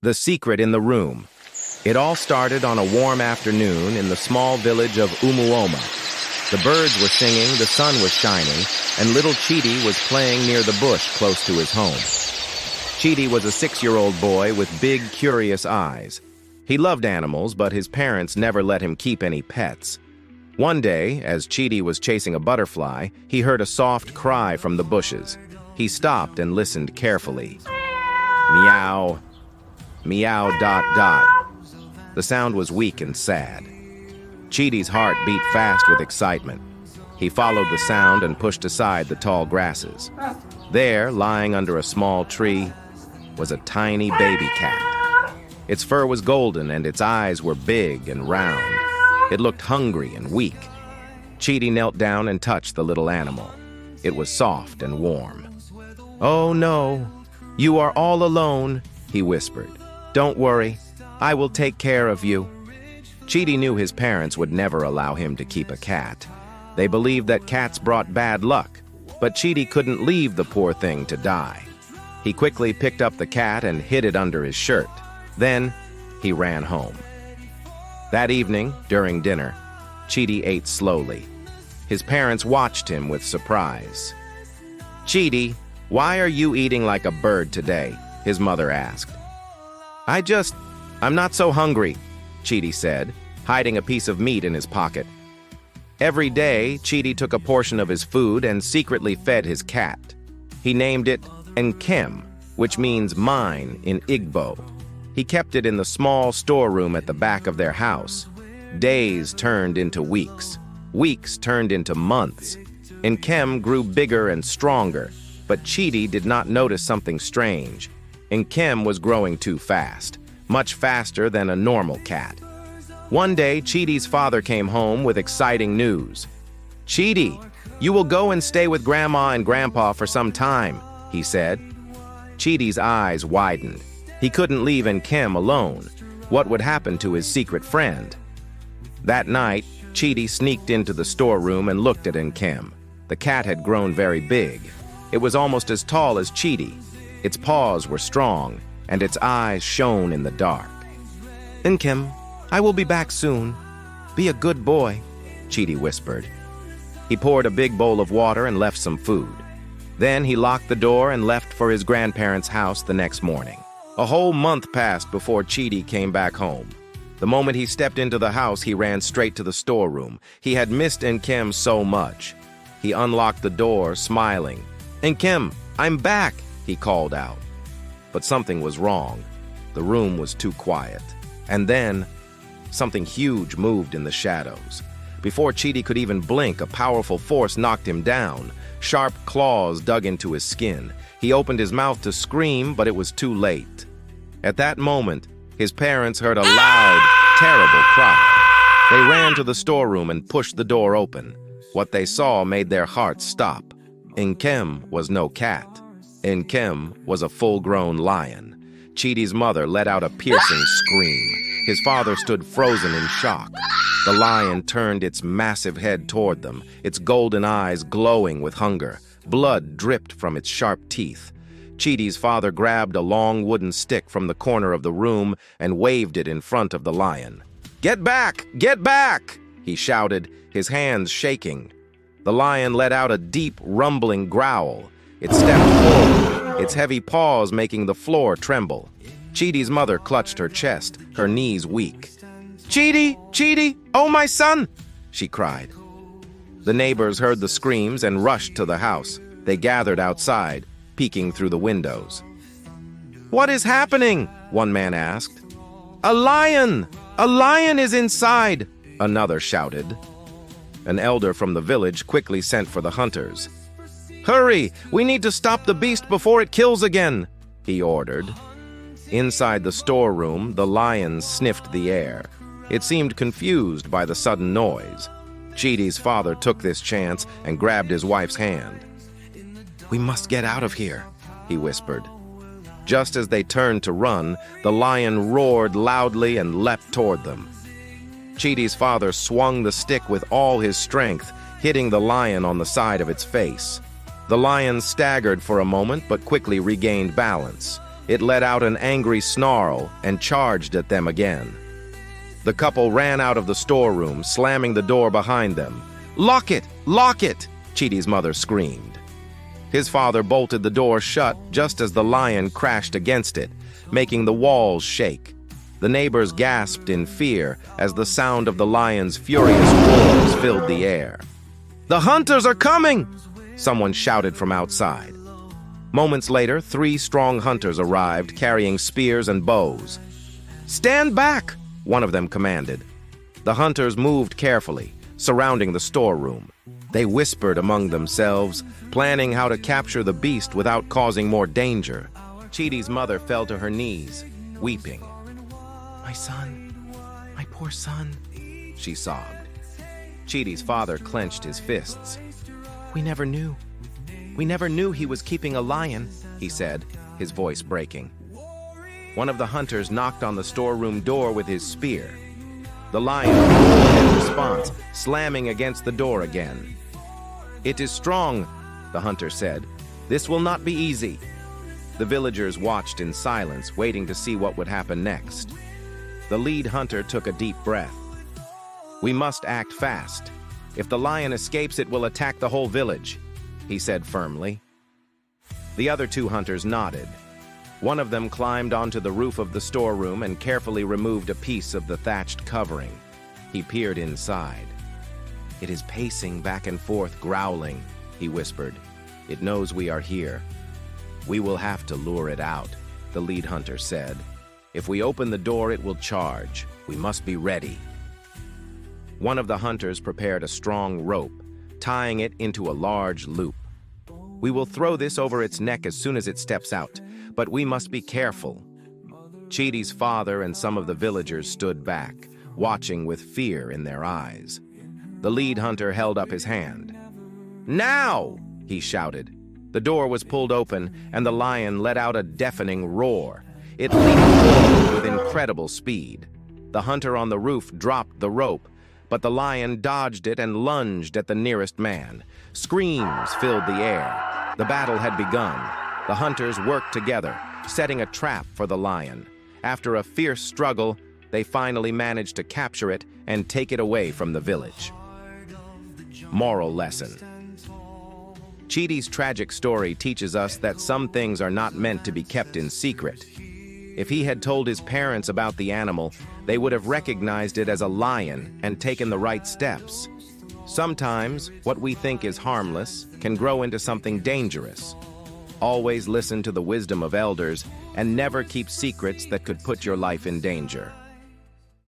The Secret in the Room. It all started on a warm afternoon in the small village of Umuoma. The birds were singing, the sun was shining, and little Chidi was playing near the bush close to his home. Chidi was a 6-year-old boy with big, curious eyes. He loved animals, but his parents never let him keep any pets. One day, as Chidi was chasing a butterfly, he heard a soft cry from the bushes. He stopped and listened carefully. Meow. Meow ... The sound was weak and sad. Chidi's heart beat fast with excitement. He followed the sound and pushed aside the tall grasses. There, lying under a small tree, was a tiny baby cat. Its fur was golden and its eyes were big and round. It looked hungry and weak. Chidi knelt down and touched the little animal. It was soft and warm. "Oh no, you are all alone," he whispered. "Don't worry, I will take care of you." Chidi knew his parents would never allow him to keep a cat. They believed that cats brought bad luck, but Chidi couldn't leave the poor thing to die. He quickly picked up the cat and hid it under his shirt. Then, he ran home. That evening, during dinner, Chidi ate slowly. His parents watched him with surprise. "Chidi, why are you eating like a bird today?" his mother asked. I'm not so hungry," Chidi said, hiding a piece of meat in his pocket. Every day, Chidi took a portion of his food and secretly fed his cat. He named it Nkem, which means mine in Igbo. He kept it in the small storeroom at the back of their house. Days turned into weeks. Weeks turned into months. Nkem grew bigger and stronger, but Chidi did not notice something strange. Nkem was growing too fast, much faster than a normal cat. One day, Chidi's father came home with exciting news. "Chidi, you will go and stay with Grandma and Grandpa for some time," he said. Chidi's eyes widened. He couldn't leave Nkem alone. What would happen to his secret friend? That night, Chidi sneaked into the storeroom and looked at Nkem. The cat had grown very big. It was almost as tall as Chidi. Its paws were strong, and its eyes shone in the dark. "Nkem, I will be back soon. Be a good boy," Chidi whispered. He poured a big bowl of water and left some food. Then he locked the door and left for his grandparents' house the next morning. A whole month passed before Chidi came back home. The moment he stepped into the house, he ran straight to the storeroom. He had missed Nkem so much. He unlocked the door, smiling. "Nkem, I'm back," he called out. But something was wrong. The room was too quiet. And then, something huge moved in the shadows. Before Chidi could even blink, a powerful force knocked him down. Sharp claws dug into his skin. He opened his mouth to scream, but it was too late. At that moment, his parents heard a loud, terrible cry. They ran to the storeroom and pushed the door open. What they saw made their hearts stop. Nkem was no cat. Nkem was a full-grown lion. Chidi's mother let out a piercing scream. His father stood frozen in shock. The lion turned its massive head toward them, its golden eyes glowing with hunger. Blood dripped from its sharp teeth. Chidi's father grabbed a long wooden stick from the corner of the room and waved it in front of the lion. "Get back! Get back!" he shouted, his hands shaking. The lion let out a deep, rumbling growl. It stepped forward, its heavy paws making the floor tremble. Chidi's mother clutched her chest, her knees weak. "Chidi! Chidi! Oh, my son!" she cried. The neighbors heard the screams and rushed to the house. They gathered outside, peeking through the windows. "What is happening?" one man asked. "A lion! A lion is inside!" another shouted. An elder from the village quickly sent for the hunters. "Hurry! We need to stop the beast before it kills again," he ordered. Inside the storeroom, the lion sniffed the air. It seemed confused by the sudden noise. Chidi's father took this chance and grabbed his wife's hand. "We must get out of here," he whispered. Just as they turned to run, the lion roared loudly and leapt toward them. Chidi's father swung the stick with all his strength, hitting the lion on the side of its face. The lion staggered for a moment but quickly regained balance. It let out an angry snarl and charged at them again. The couple ran out of the storeroom, slamming the door behind them. "Lock it! Lock it!" Chidi's mother screamed. His father bolted the door shut just as the lion crashed against it, making the walls shake. The neighbors gasped in fear as the sound of the lion's furious roars filled the air. "The hunters are coming!" someone shouted from outside. Moments later, 3 strong hunters arrived, carrying spears and bows. "Stand back!" one of them commanded. The hunters moved carefully, surrounding the storeroom. They whispered among themselves, planning how to capture the beast without causing more danger. Chidi's mother fell to her knees, weeping. "My son, my poor son," she sobbed. Chidi's father clenched his fists. We never knew he was keeping a lion," he said, his voice breaking. One of the hunters knocked on the storeroom door with his spear. The lion roared in response, slamming against the door again. "It is strong," the hunter said. "This will not be easy." The villagers watched in silence, waiting to see what would happen next. The lead hunter took a deep breath. "We must act fast. If the lion escapes, it will attack the whole village," he said firmly. The other 2 hunters nodded. One of them climbed onto the roof of the storeroom and carefully removed a piece of the thatched covering. He peered inside. "It is pacing back and forth, growling," he whispered. "It knows we are here." "We will have to lure it out," the lead hunter said. "If we open the door, it will charge. We must be ready." One of the hunters prepared a strong rope, tying it into a large loop. "We will throw this over its neck as soon as it steps out, but we must be careful." Chidi's father and some of the villagers stood back, watching with fear in their eyes. The lead hunter held up his hand. "Now!" he shouted. The door was pulled open, and the lion let out a deafening roar. It leaped forward with incredible speed. The hunter on the roof dropped the rope, but the lion dodged it and lunged at the nearest man. Screams filled the air. The battle had begun. The hunters worked together, setting a trap for the lion. After a fierce struggle, they finally managed to capture it and take it away from the village. Moral lesson. Chidi's tragic story teaches us that some things are not meant to be kept in secret. If he had told his parents about the animal, they would have recognized it as a lion and taken the right steps. Sometimes, what we think is harmless can grow into something dangerous. Always listen to the wisdom of elders and never keep secrets that could put your life in danger.